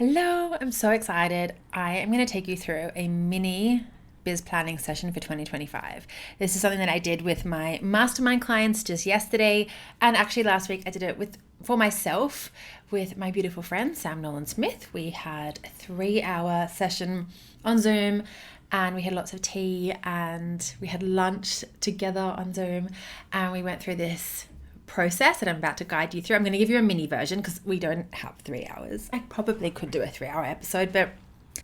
Hello, I'm so excited. I am going to take you through a mini biz planning session for 2025. This is something that I did with my mastermind clients just yesterday, and actually last week I did it for myself with my beautiful friend Sam Nolan Smith. We had a 3-hour session on Zoom, and we had lots of tea and we had lunch together on Zoom, and we went through this process that I'm about to guide you through. I'm going to give you a mini version because we don't have 3 hours. I probably could do a 3-hour episode, but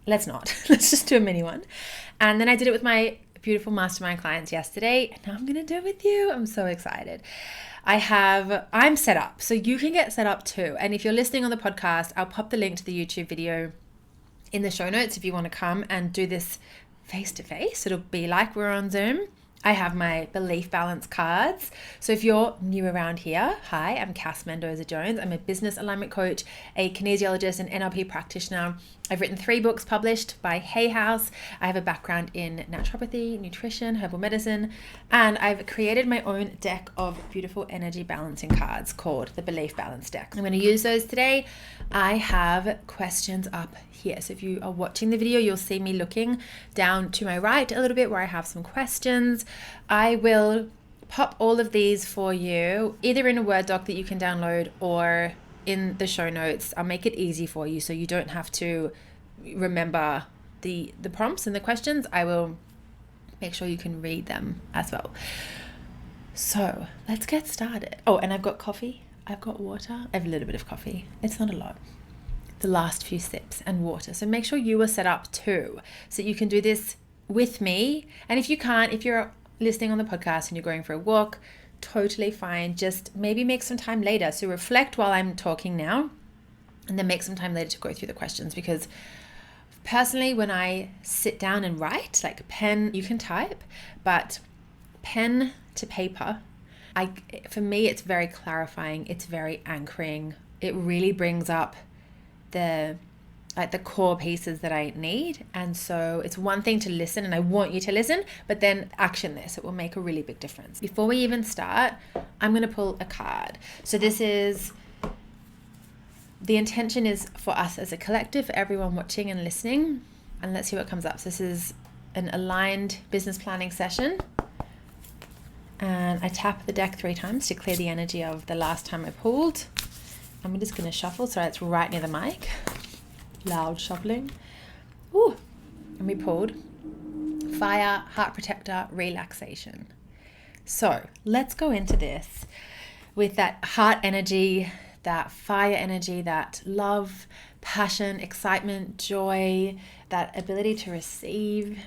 let's not. Let's just do a mini one. And then I did it with my beautiful mastermind clients yesterday, and now I'm going to do it with you. I'm so excited. I'm set up, so you can get set up too. And if you're listening on the podcast, I'll pop the link to the YouTube video in the show notes if you want to come and do this face to face. It'll be like we're on Zoom. I have my belief balance cards. So if you're new around here, hi, I'm Mendoza-Jones. I'm a business alignment coach, a kinesiologist, and NLP practitioner. I've written 3 books published by Hay House. I have a background in naturopathy, nutrition, herbal medicine, and I've created my own deck of beautiful energy balancing cards called the Belief Balance Deck. I'm going to use those today. I have questions up here. So if you are watching the video, you'll see me looking down to my right a little bit where I have some questions. I will pop all of these for you, either in a Word doc that you can download or in the show notes. I'll make it easy for you so you don't have to remember the prompts and the questions. I will make sure you can read them as well. So let's get started. Oh, and I've got coffee. I've got water. I have a little bit of coffee. It's not a lot. The last few sips and water. So make sure you are set up too, so you can do this with me. And if you can't, if you're listening on the podcast and you're going for a walk, totally fine. Just maybe make some time later. So reflect while I'm talking now, and then make some time later to go through the questions. Because personally, when I sit down and write, like pen, you can type, but pen to paper, for me, it's very clarifying. It's very anchoring. It really brings up the core pieces that I need. And so it's one thing to listen, and I want you to listen, but then action this. It will make a really big difference. Before we even start, I'm going to pull a card. So the intention is for us as a collective, for everyone watching and listening, and let's see what comes up. So this is an aligned business planning session, and I tap the deck 3 times to clear the energy of the last time I pulled. I'm just going to shuffle, so it's right near the mic. Loud shuffling. Ooh, and we pulled fire, heart protector, relaxation. So let's go into this with that heart energy, that fire energy, that love, passion, excitement, joy, that ability to receive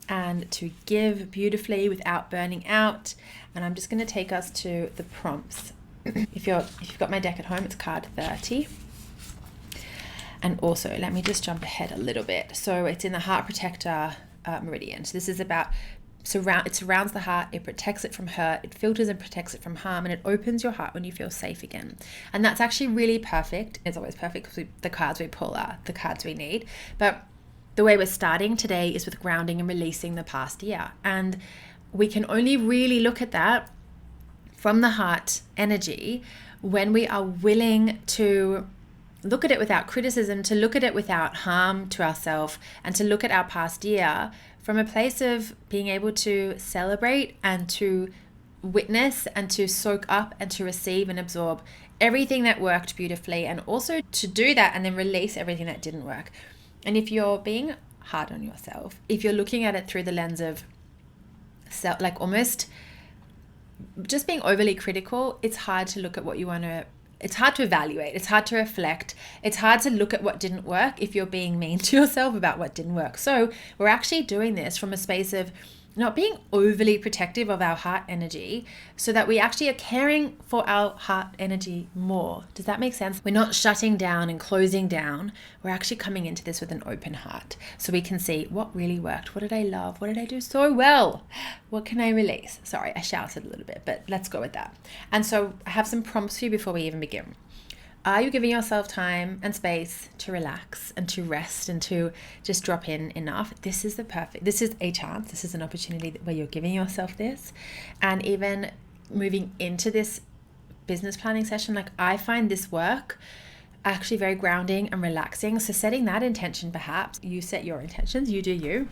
and to give beautifully without burning out. And I'm just going to take us to the prompts. If you've got my deck at home, it's card 30. And also, let me just jump ahead a little bit. So it's in the heart protector meridian. So this is about it surrounds the heart, it protects it from hurt, it filters and protects it from harm, and it opens your heart when you feel safe again. And that's actually really perfect. It's always perfect because the cards we pull are the cards we need. But the way we're starting today is with grounding and releasing the past year. And we can only really look at that from the heart energy when we are willing to look at it without criticism, to look at it without harm to ourselves, and to look at our past year from a place of being able to celebrate and to witness and to soak up and to receive and absorb everything that worked beautifully, and also to do that and then release everything that didn't work. And if you're being hard on yourself, if you're looking at it through the lens of almost just being overly critical, it's hard to look at what you want to, it's hard to evaluate, it's hard to reflect, it's hard to look at what didn't work if you're being mean to yourself about what didn't work. So we're actually doing this from a space of not being overly protective of our heart energy, so that we actually are caring for our heart energy more. Does that make sense? We're not shutting down and closing down. We're actually coming into this with an open heart, so we can see what really worked. What did I love? What did I do so well? What can I release? Sorry, I shouted a little bit, but let's go with that. And so I have some prompts for you before we even begin. Are you giving yourself time and space to relax and to rest and to just drop in enough? This is a chance. This is an opportunity where you're giving yourself this. And even moving into this business planning session, like I find this work actually very grounding and relaxing. So setting that intention, perhaps you set your intentions, you do you,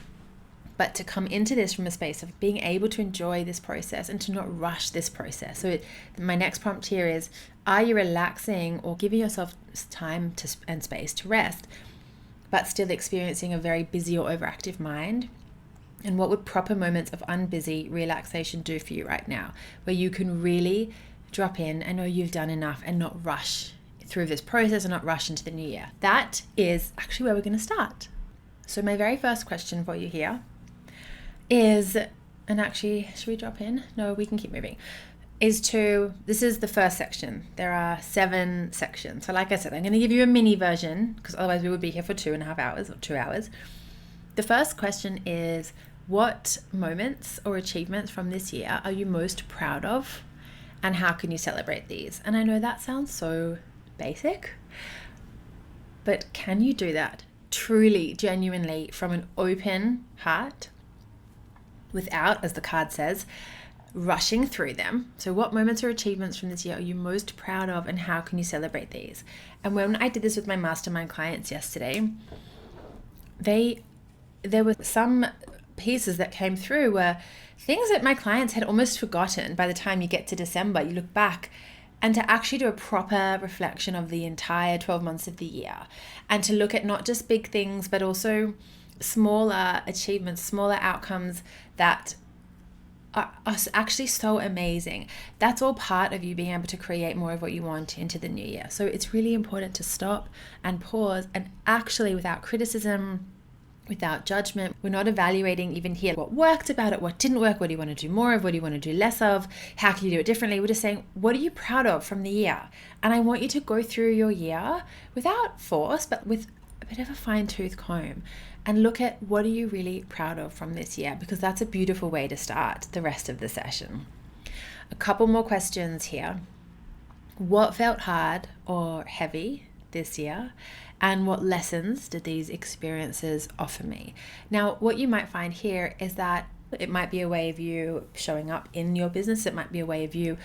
but to come into this from a space of being able to enjoy this process and to not rush this process. So my next prompt here is, are you relaxing or giving yourself time and space to rest, but still experiencing a very busy or overactive mind? And what would proper moments of unbusy relaxation do for you right now, where you can really drop in and know you've done enough and not rush through this process and not rush into the new year? That is actually where we're going to start. So my very first question for you here is, and actually, should we drop in? No, we can keep moving. This is the first section. There are 7 sections. So like I said, I'm going to give you a mini version because otherwise we would be here for 2.5 hours or 2 hours. The first question is, what moments or achievements from this year are you most proud of, and how can you celebrate these? And I know that sounds so basic, but can you do that truly, genuinely, from an open heart, without, as the card says, rushing through them? So what moments or achievements from this year are you most proud of, and how can you celebrate these? And when I did this with my mastermind clients yesterday, there were some pieces that came through where things that my clients had almost forgotten. By the time you get to December, you look back, and to actually do a proper reflection of the entire 12 months of the year, and to look at not just big things, but also smaller achievements, smaller outcomes that are actually so amazing. That's all part of you being able to create more of what you want into the new year. So it's really important to stop and pause, and actually, without criticism, without judgment, we're not evaluating even here what worked about it, what didn't work, what do you want to do more of, what do you want to do less of, how can you do it differently? We're just saying, what are you proud of from the year? And I want you to go through your year without force, but with a bit of a fine-tooth comb, and look at what are you really proud of from this year, because that's a beautiful way to start the rest of the session. A couple more questions here. What felt hard or heavy this year? And what lessons did these experiences offer me? Now, what you might find here is that it might be a way of you showing up in your business. It might be a way of you,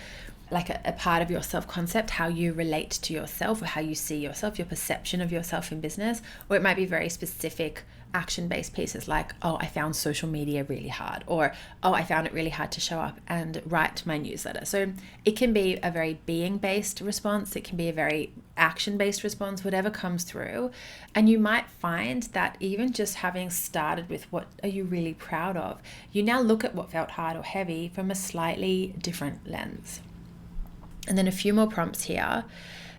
like a part of your self-concept, how you relate to yourself or how you see yourself, your perception of yourself in business. Or it might be very specific action-based pieces like, oh, I found social media really hard, or, oh, I found it really hard to show up and write my newsletter. So it can be a very being-based response. It can be a very action-based response, whatever comes through. And you might find that even just having started with what are you really proud of, you now look at what felt hard or heavy from a slightly different lens. And then a few more prompts here.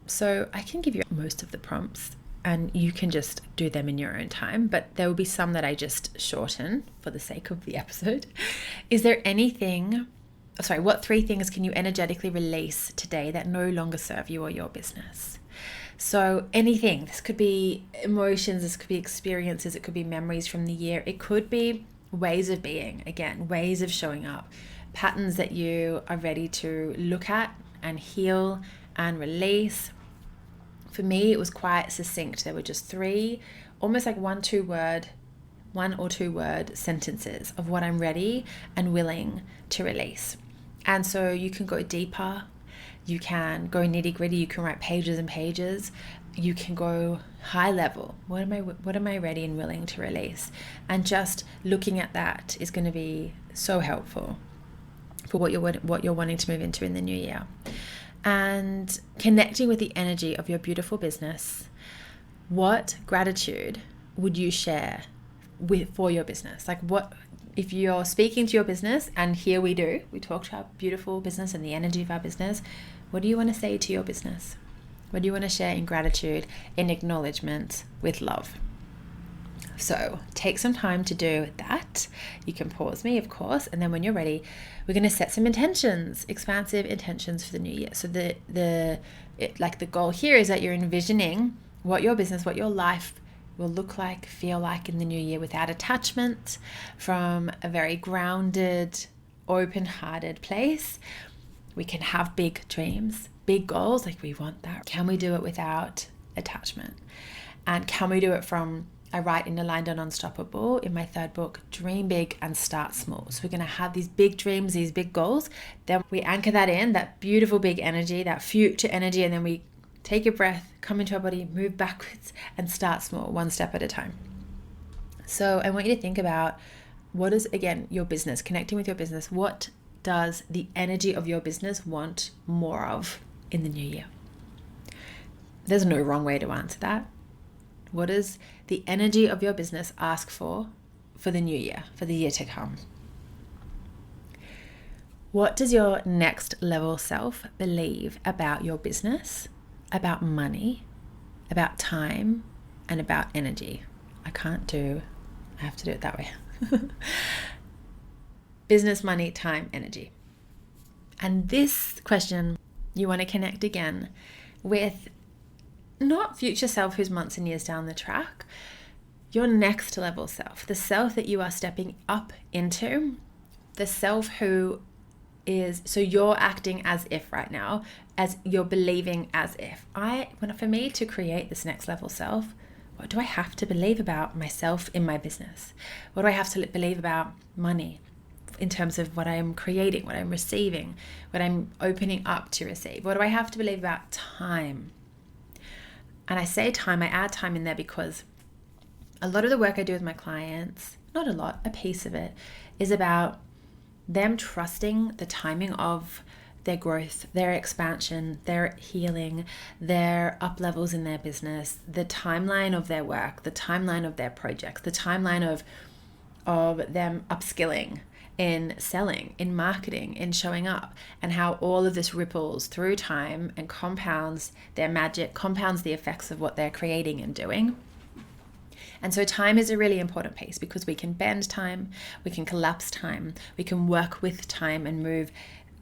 So I can give you most of the prompts and you can just do them in your own time, but there will be some that I just shorten for the sake of the episode. Is there what 3 things can you energetically release today that no longer serve you or your business? So anything, this could be emotions, this could be experiences, it could be memories from the year, it could be ways of being, again, ways of showing up, patterns that you are ready to look at and heal and release. For me, it was quite succinct. There were just 3, almost like 1 or 2 word sentences of what I'm ready and willing to release. And so you can go deeper, you can go nitty gritty, you can write pages and pages, you can go high level. What am I ready and willing to release? And just looking at that is going to be so helpful for what you're wanting to move into in the new year. And connecting with the energy of your beautiful business. What gratitude would you share for your business? Like, what if you're speaking to your business, and here we talk to our beautiful business and the energy of our business, what do you want to say to your business? What do you want to share in gratitude, in acknowledgement, with love? So take some time to do that. You can pause me, of course, and then when you're ready, we're going to set some intentions, expansive intentions for the new year. So the goal here is that you're envisioning what your business, what your life will look like, feel like in the new year without attachment, from a very grounded, open-hearted place. We can have big dreams, big goals, like we want that. Can we do it without attachment? And can we do it from, I write in Aligned and Unstoppable in my 3rd book, dream big and start small. So we're going to have these big dreams, these big goals. Then we anchor that in, that beautiful big energy, that future energy, and then we take a breath, come into our body, move backwards, and start small, one step at a time. So I want you to think about what is, again, your business, connecting with your business. What does the energy of your business want more of in the new year? There's no wrong way to answer that. What does the energy of your business ask for the new year, for the year to come? What does your next level self believe about your business, about money, about time, and about energy? I have to do it that way. Business, money, time, energy. And this question, you want to connect again with not future self who's months and years down the track, your next level self, the self that you are stepping up into, the self who is, so you're acting as if right now, as you're believing as if. For me to create this next level self, what do I have to believe about myself in my business? What do I have to believe about money in terms of what I'm creating, what I'm receiving, what I'm opening up to receive? What do I have to believe about time? And I say time, I add time in there because a lot of the work I do with my clients, not a lot, a piece of it, is about them trusting the timing of their growth, their expansion, their healing, their up levels in their business, the timeline of their work, the timeline of their projects, the timeline of them upskilling in selling, in marketing, in showing up, and how all of this ripples through time and compounds their magic, compounds the effects of what they're creating and doing. And so time is a really important piece because we can bend time, we can collapse time, we can work with time and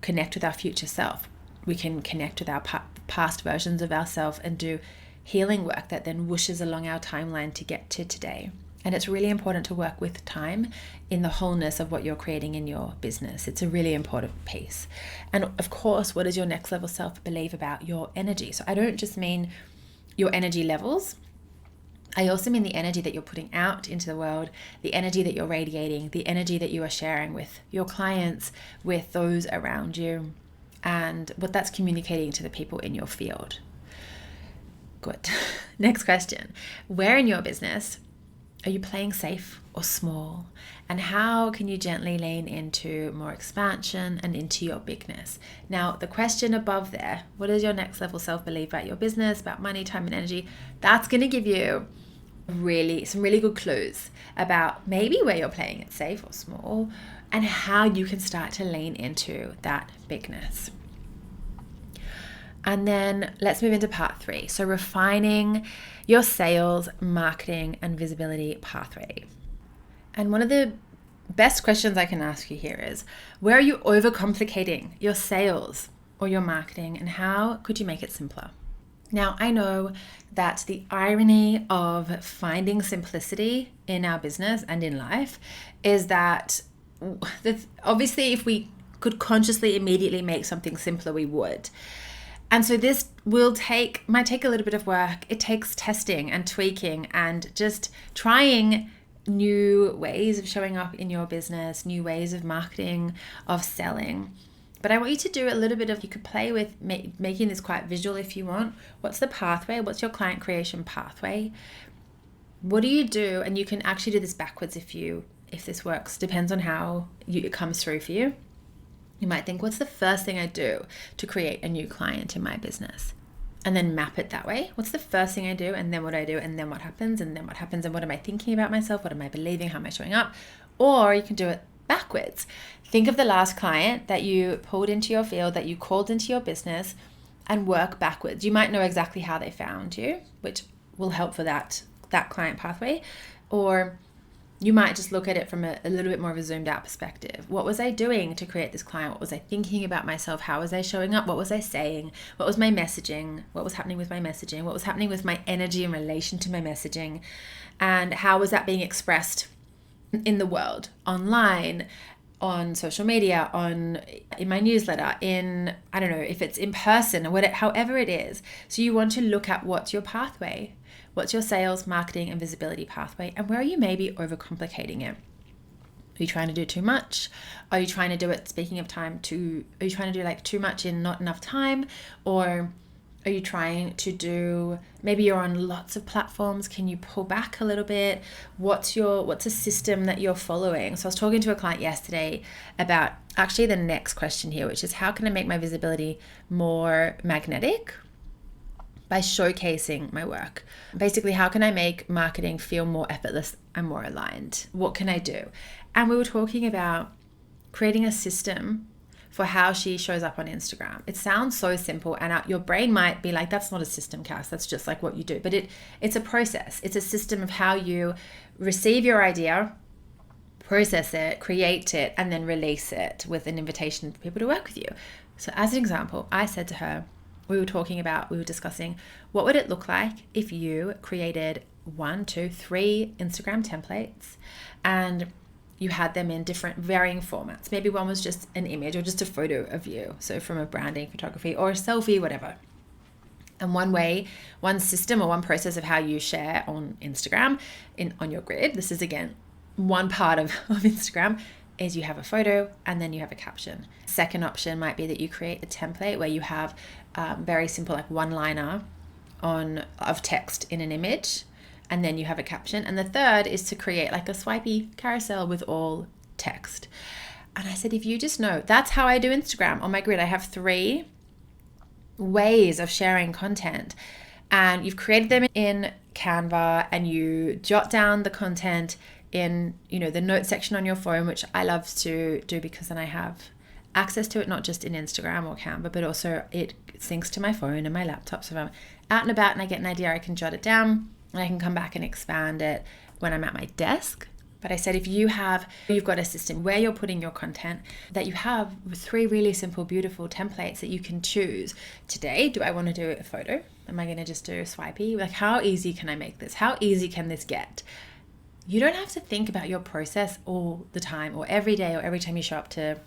connect with our future self. We can connect with our past versions of ourselves and do healing work that then whooshes along our timeline to get to today. And it's really important to work with time in the wholeness of what you're creating in your business. It's a really important piece. And of course, what does your next level self believe about your energy? So I don't just mean your energy levels. I also mean the energy that you're putting out into the world, the energy that you're radiating, the energy that you are sharing with your clients, with those around you, and what that's communicating to the people in your field. Good. Next question. Where in your business are you playing safe or small? And how can you gently lean into more expansion and into your bigness? Now, the question above there, what does your next level self believe about your business, about money, time, and energy? That's going to give you some really good clues about maybe where you're playing it safe or small and how you can start to lean into that bigness. And then let's move into part 3. So refining your sales, marketing, and visibility pathway. And one of the best questions I can ask you here is, where are you overcomplicating your sales or your marketing, and how could you make it simpler? Now, I know that the irony of finding simplicity in our business and in life is that obviously if we could consciously immediately make something simpler, we would. And so this might take a little bit of work. It takes testing and tweaking and just trying new ways of showing up in your business, new ways of marketing, of selling. But I want you to do a little bit of, you could play with making this quite visual if you want. What's the pathway? What's your client creation pathway? What do you do? And you can actually do this backwards if this works. Depends on how it comes through for you. You might think, what's the first thing I do to create a new client in my business? And then map it that way. What's the first thing I do? And then what I do? And then what happens? And then what happens? And what am I thinking about myself? What am I believing? How am I showing up? Or you can do it backwards. Think of the last client that you pulled into your field, that you called into your business, and work backwards. You might know exactly how they found you, which will help for that client pathway. Or you might just look at it from a little bit more of a zoomed out perspective. What was I doing to create this client? What was I thinking about myself? How was I showing up? What was I saying? What was my messaging? What was happening with my messaging? What was happening with my energy in relation to my messaging? And how was that being expressed in the world, online, on social media, in my newsletter, I don't know, if it's in person or however it is. So you want to look at what's your pathway, what's your sales, marketing, and visibility pathway, and where are you maybe overcomplicating it? Are you trying to do too much? Are you trying to do it, speaking of time, are you trying to do like too much in not enough time? Or Are you trying to do, maybe you're on lots of platforms, can you pull back a little bit? What's a system that you're following? So I was talking to a client yesterday about actually the next question here, which is how can I make my visibility more magnetic? By showcasing my work. Basically, how can I make marketing feel more effortless and more aligned? What can I do? And we were talking about creating a system for how she shows up on Instagram. It sounds so simple, and your brain might be like, that's not a system, Cass, that's just like what you do. But it's a process. It's a system of how you receive your idea, process it, create it, and then release it with an invitation for people to work with you. So as an example, I said to her, we were discussing what would it look like if you created 1, 2, 3 Instagram templates and you had them in different varying formats. Maybe one was just an image or just a photo of you. So from a branding photography or a selfie, whatever. And one system or one process of how you share on Instagram on your grid. This is again, one part of Instagram is you have a photo and then you have a caption. Second option might be that you create a template where you have very simple like one-liner of text in an image, and then you have a caption. And the third is to create like a swipey carousel with all text. And I said, if you just know, that's how I do Instagram. On my grid, I have 3 ways of sharing content, and you've created them in Canva, and you jot down the content in, the notes section on your phone, which I love to do because then I have access to it, not just in Instagram or Canva, but also it syncs to my phone and my laptop. So if I'm out and about and I get an idea, I can jot it down and I can come back and expand it when I'm at my desk. But I said, if you've got a system where you're putting your content, that you have 3 really simple, beautiful templates that you can choose. Today, do I want to do a photo? Am I going to just do a swipey? Like, how easy can I make this? How easy can this get? You don't have to think about your process all the time or every day or every time you show up to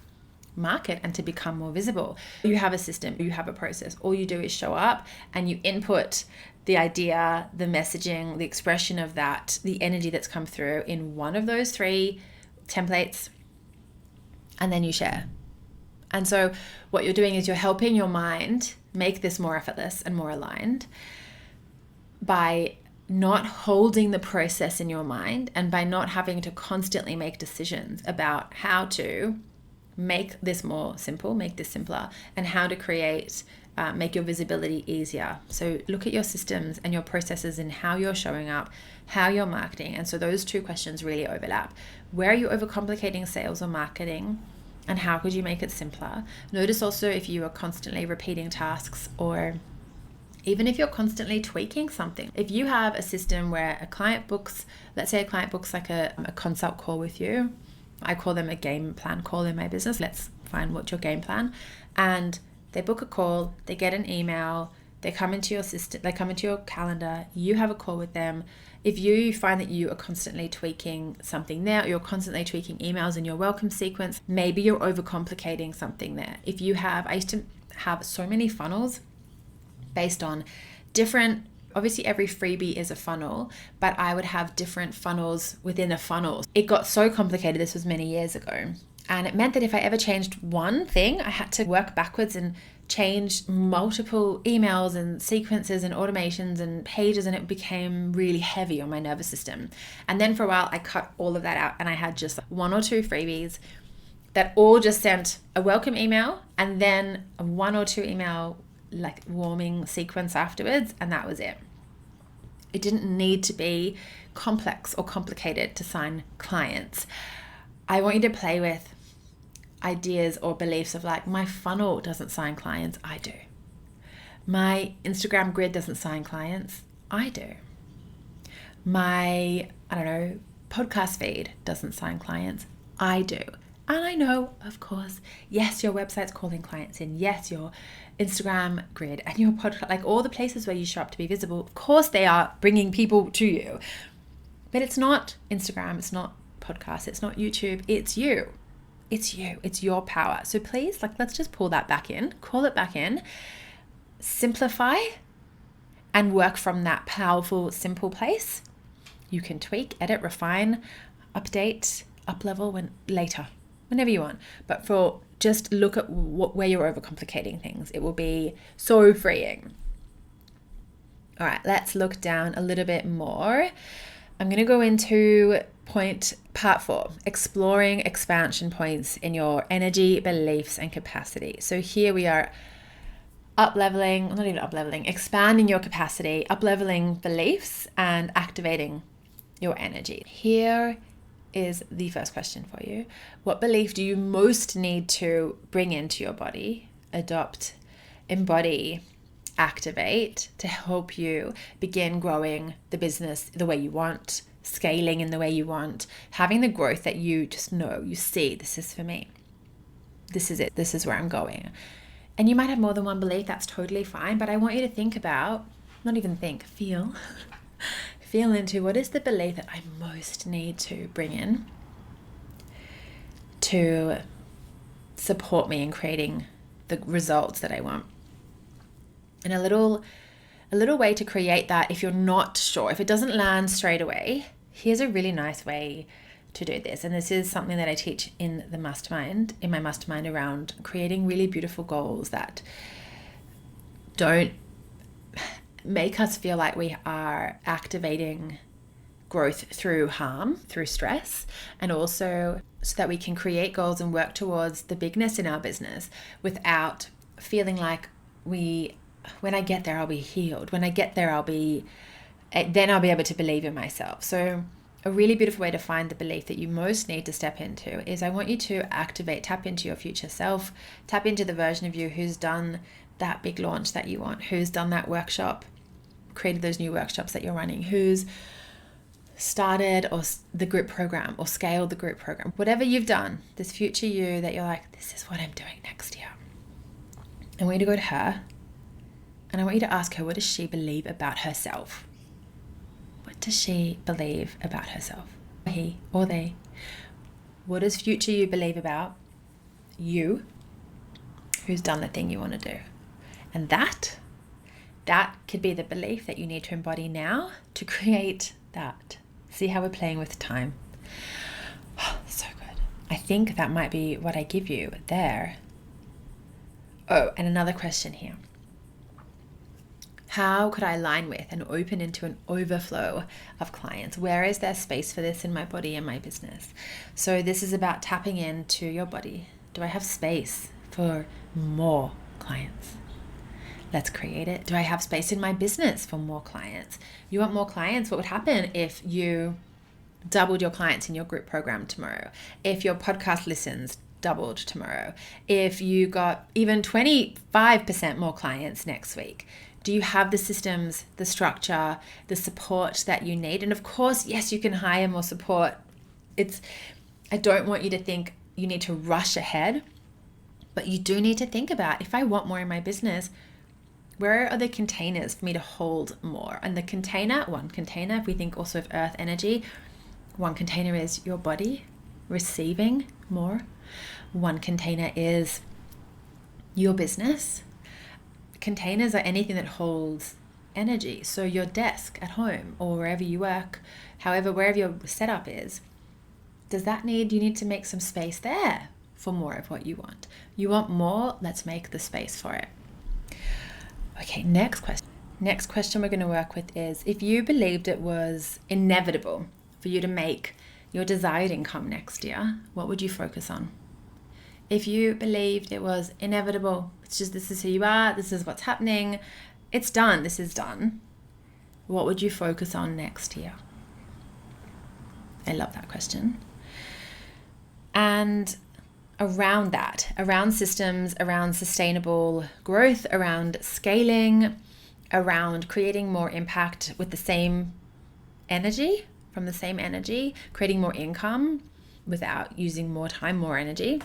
market and to become more visible. You have a system, you have a process. All you do is show up and you input the idea, the messaging, the expression of that, the energy that's come through in one of those 3 templates, and then you share. And so what you're doing is you're helping your mind make this more effortless and more aligned by not holding the process in your mind and by not having to constantly make decisions about how to make this more simple, make this simpler, and how to make your visibility easier. So look at your systems and your processes and how you're showing up, how you're marketing. And so those 2 questions really overlap. Where are you overcomplicating sales or marketing? And how could you make it simpler? Notice also if you are constantly repeating tasks, or even if you're constantly tweaking something. If you have a system where let's say a client books like a consult call with you. I call them a game plan call in my business. Let's find what's your game plan. And they book a call, they get an email, they come into your system, they come into your calendar, you have a call with them. If you find that you are constantly tweaking something there, you're constantly tweaking emails in your welcome sequence, maybe you're overcomplicating something there. I used to have so many funnels based on different, obviously every freebie is a funnel, but I would have different funnels within a funnel. It got so complicated, this was many years ago. And it meant that if I ever changed one thing, I had to work backwards and change multiple emails and sequences and automations and pages, and it became really heavy on my nervous system. And then for a while, I cut all of that out and I had just 1 or 2 freebies that all just sent a welcome email and then a 1 or 2 email like warming sequence afterwards, and that was it. It didn't need to be complex or complicated to sign clients. I want you to play with ideas or beliefs of like, my funnel doesn't sign clients, I do. My Instagram grid doesn't sign clients, I do. My, podcast feed doesn't sign clients, I do. And I know, of course, yes, your website's calling clients in, yes, your Instagram grid and your podcast, like all the places where you show up to be visible, of course they are bringing people to you. But it's not Instagram, it's not podcast, it's not YouTube, it's you. It's you, it's your power. So please, let's just pull that back in, call it back in, simplify, and work from that powerful, simple place. You can tweak, edit, refine, update, up-level later, whenever you want. But just look at where you're overcomplicating things. It will be so freeing. All right, let's look down a little bit more. I'm going to go into part 4, exploring expansion points in your energy, beliefs, and capacity. So here we are expanding your capacity, up-leveling beliefs, and activating your energy. Here is the first question for you. What belief do you most need to bring into your body, adopt, embody, activate to help you begin growing the business the way you want, scaling in the way you want, having the growth that you just know, you see, this is for me. This is it. This is where I'm going. And you might have more than one belief. That's totally fine. But I want you to think about, not even think, feel into what is the belief that I most need to bring in to support me in creating the results that I want. And a little way to create that, if you're not sure, if it doesn't land straight away, here's a really nice way to do this. And this is something that I teach in my mastermind around creating really beautiful goals that don't make us feel like we are activating growth through harm, through stress, and also so that we can create goals and work towards the bigness in our business without feeling like when I get there, I'll be healed. When I get there, then I'll be able to believe in myself. So a really beautiful way to find the belief that you most need to step into is I want you to tap into your future self, tap into the version of you who's done that big launch that you want, who's done that workshop, created those new workshops that you're running, who's started or the group program or scaled the group program. Whatever you've done, this future you that you're like, this is what I'm doing next year. I want you to go to her and I want you to ask her, what does she believe about herself? What does she believe about herself? He or they. What does future you believe about you who's done the thing you want to do? And that could be the belief that you need to embody now to create that. See how we're playing with time? Oh, so good. I think that might be what I give you there. Oh, and another question here. How could I align with and open into an overflow of clients? Where is there space for this in my body and my business? So this is about tapping into your body. Do I have space for more clients? Let's create it. Do I have space in my business for more clients? You want more clients? What would happen if you doubled your clients in your group program tomorrow? If your podcast listens doubled tomorrow? If you got even 25% more clients next week? Do you have the systems, the structure, the support that you need? And of course, yes, you can hire more support. I don't want you to think you need to rush ahead, but you do need to think about, if I want more in my business, where are the containers for me to hold more? And one container, if we think also of earth energy, one container is your body receiving more. One container is your business. Containers are anything that holds energy. So your desk at home or wherever you work, wherever your setup is, you need to make some space there for more of what you want. You want more, let's make the space for it. Okay, next question. Next question we're going to work with is, if you believed it was inevitable for you to make your desired income next year, what would you focus on? If you believed it was inevitable, it's just, this is who you are, this is what's happening, it's done, this is done, what would you focus on next year? I love that question. And around that, around systems, around sustainable growth, around scaling, around creating more impact with the same energy, from the same energy, creating more income without using more time, more energy.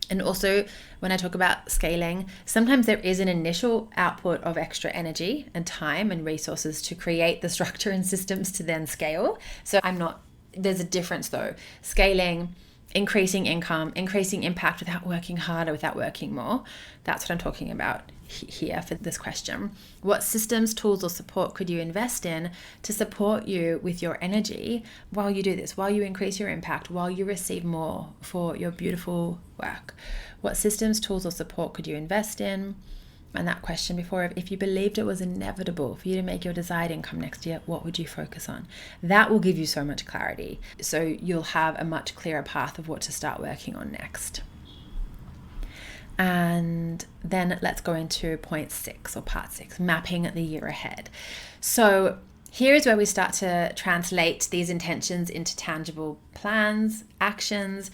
And also, when I talk about scaling, sometimes there is an initial output of extra energy and time and resources to create the structure and systems to then scale. So there's a difference though. Scaling, increasing income, increasing impact without working harder, without working more. That's what I'm talking about here for this question. What systems, tools, or support could you invest in to support you with your energy while you do this, while you increase your impact, while you receive more for your beautiful work? What systems, tools, or support could you invest in? and that question before of, if you believed it was inevitable for you to make your desired income next year, what would you focus on? That will give you so much clarity. So you'll have a much clearer path of what to start working on next. And then let's go into point 6 or part 6, mapping the year ahead. So here is where we start to translate these intentions into tangible plans, actions.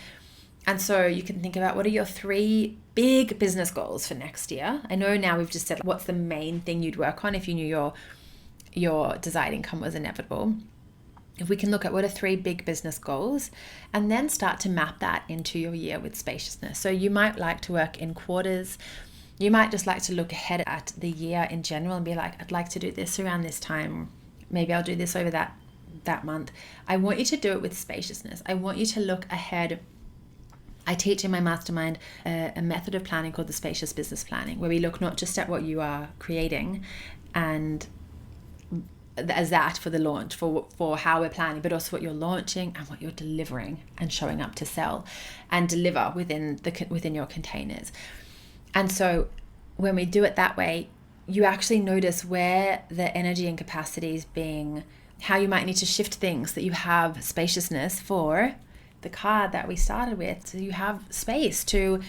And so you can think about, what are your 3 big business goals for next year? I know now we've just said what's the main thing you'd work on if you knew your desired income was inevitable. If we can look at what are 3 big business goals and then start to map that into your year with spaciousness. So you might like to work in quarters. You might just like to look ahead at the year in general and be like, I'd like to do this around this time. Maybe I'll do this over that month. I want you to do it with spaciousness. I want you to look ahead. I teach in my mastermind a method of planning called the spacious business planning, where we look not just at what you are creating and as that for the launch, for how we're planning, but also what you're launching and what you're delivering and showing up to sell and deliver within your containers. And so when we do it that way, you actually notice where the energy and capacity is being, how you might need to shift things, that you have spaciousness for the card that we started with. So you have space to,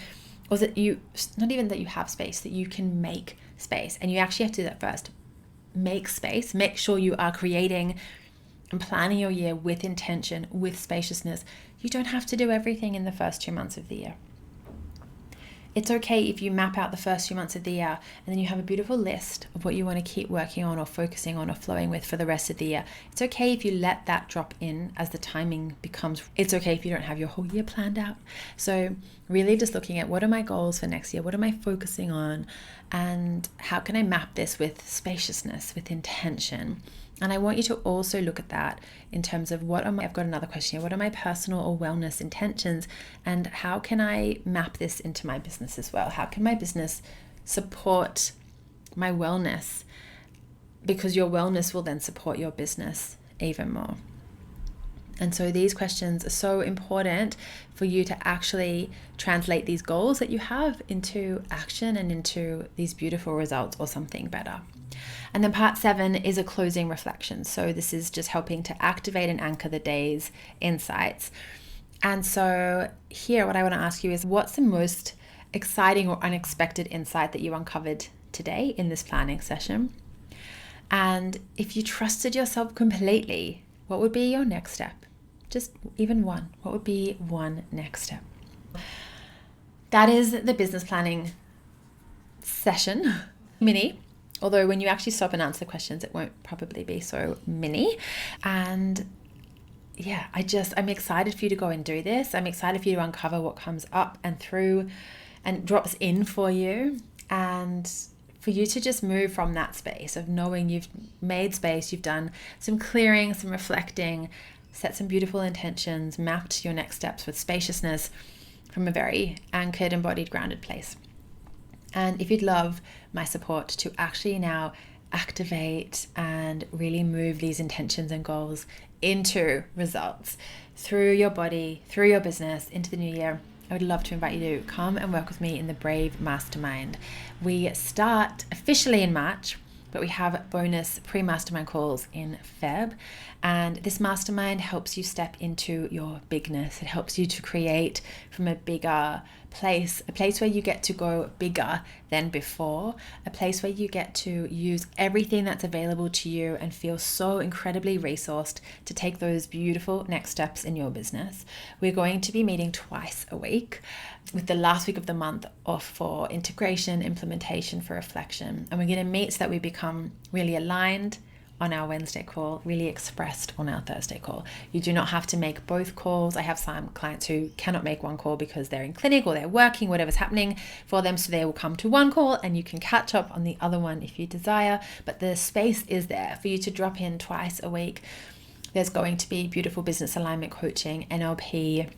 or that you, not even that you have space, that you can make space. And you actually have to do that first. Make space, make sure you are creating and planning your year with intention, with spaciousness. You don't have to do everything in the first 2 months of the year. It's okay if you map out the first 2 months of the year and then you have a beautiful list of what you want to keep working on or focusing on or flowing with for the rest of the year. It's okay if you let that drop in as the timing becomes. It's okay if you don't have your whole year planned out. So really just looking at, what are my goals for next year? What am I focusing on? And how can I map this with spaciousness, with intention? And I want you to also look at that in terms of I've got another question here. What are my personal or wellness intentions? And how can I map this into my business as well? How can my business support my wellness? Because your wellness will then support your business even more. And so these questions are so important for you to actually translate these goals that you have into action and into these beautiful results or something better. And then part 7 is a closing reflection. So this is just helping to activate and anchor the day's insights. And so here, what I want to ask you is, what's the most exciting or unexpected insight that you uncovered today in this planning session? And if you trusted yourself completely, what would be your next step? Just even one. What would be one next step? That is the business planning session, mini. Although when you actually stop and answer the questions, it won't probably be so mini. And yeah, I'm excited for you to go and do this. I'm excited for you to uncover what comes up and through and drops in for you. And for you to just move from that space of knowing you've made space, you've done some clearing, some reflecting, set some beautiful intentions, mapped your next steps with spaciousness from a very anchored, embodied, grounded place. And if you'd love my support to actually now activate and really move these intentions and goals into results through your body, through your business, into the new year, I would love to invite you to come and work with me in the Brave Mastermind. We start officially in March, but we have bonus pre-mastermind calls in Feb. And this mastermind helps you step into your bigness. It helps you to create from a bigger place, a place where you get to go bigger than before, a place where you get to use everything that's available to you and feel so incredibly resourced to take those beautiful next steps in your business. We're going to be meeting twice a week, with the last week of the month off for integration, implementation, for reflection. And we're going to meet so that we become really aligned on our Wednesday call, really expressed on our Thursday call. You do not have to make both calls. I have some clients who cannot make one call because they're in clinic or they're working, whatever's happening for them. So they will come to one call and you can catch up on the other one if you desire. But the space is there for you to drop in twice a week. There's going to be beautiful business alignment coaching, NLP,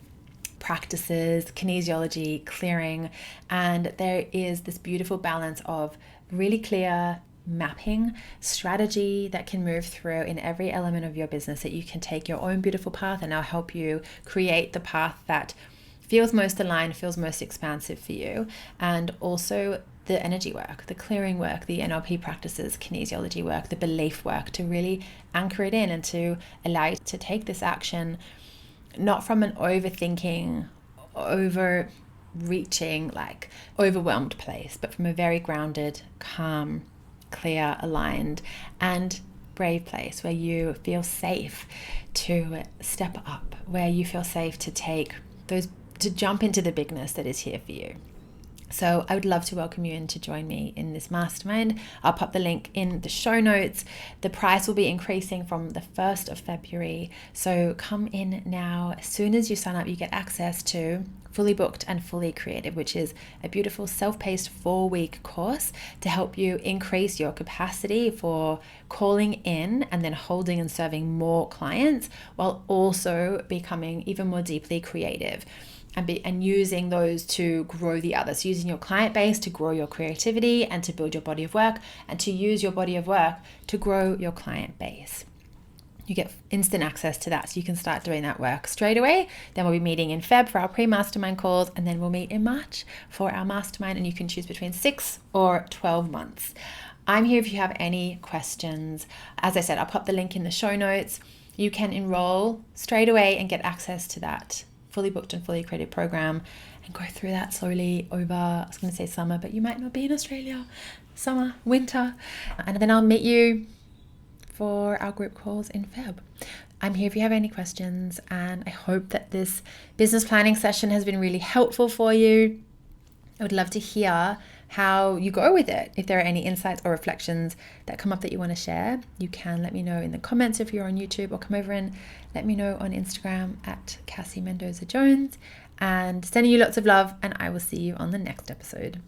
practices, kinesiology, clearing, and there is this beautiful balance of really clear mapping strategy that can move through in every element of your business, that you can take your own beautiful path and I'll help you create the path that feels most aligned, feels most expansive for you. And also the energy work, the clearing work, the NLP practices, kinesiology work, the belief work, to really anchor it in and to allow you to take this action, not from an overthinking, overreaching, like overwhelmed place, but from a very grounded, calm, clear, aligned, and brave place where you feel safe to step up, where you feel safe to take those, to jump into the bigness that is here for you. So I would love to welcome you in to join me in this mastermind. I'll pop the link in the show notes. The price will be increasing from the 1st of February. So come in now. As soon as you sign up, you get access to Fully Booked and Fully Creative, which is a beautiful self-paced 4-week course to help you increase your capacity for calling in and then holding and serving more clients, while also becoming even more deeply creative. And using those to grow the others, using your client base to grow your creativity and to build your body of work, and to use your body of work to grow your client base. You get instant access to that, so you can start doing that work straight away. Then we'll be meeting in Feb for our pre-mastermind calls, and then we'll meet in March for our mastermind, and you can choose between 6 or 12 months. I'm here if you have any questions. As I said, I'll pop the link in the show notes. You can enroll straight away and get access to that Fully Booked and Fully Creative program and go through that slowly over, I was going to say summer, but you might not be in Australia. Summer, winter. And then I'll meet you for our group calls in Feb. I'm here if you have any questions, and I hope that this business planning session has been really helpful for you. I would love to hear how you go with it. If there are any insights or reflections that come up that you want to share, you can let me know in the comments if you're on YouTube, or come over and let me know on Instagram at Cassie Mendoza-Jones. And sending you lots of love, and I will see you on the next episode.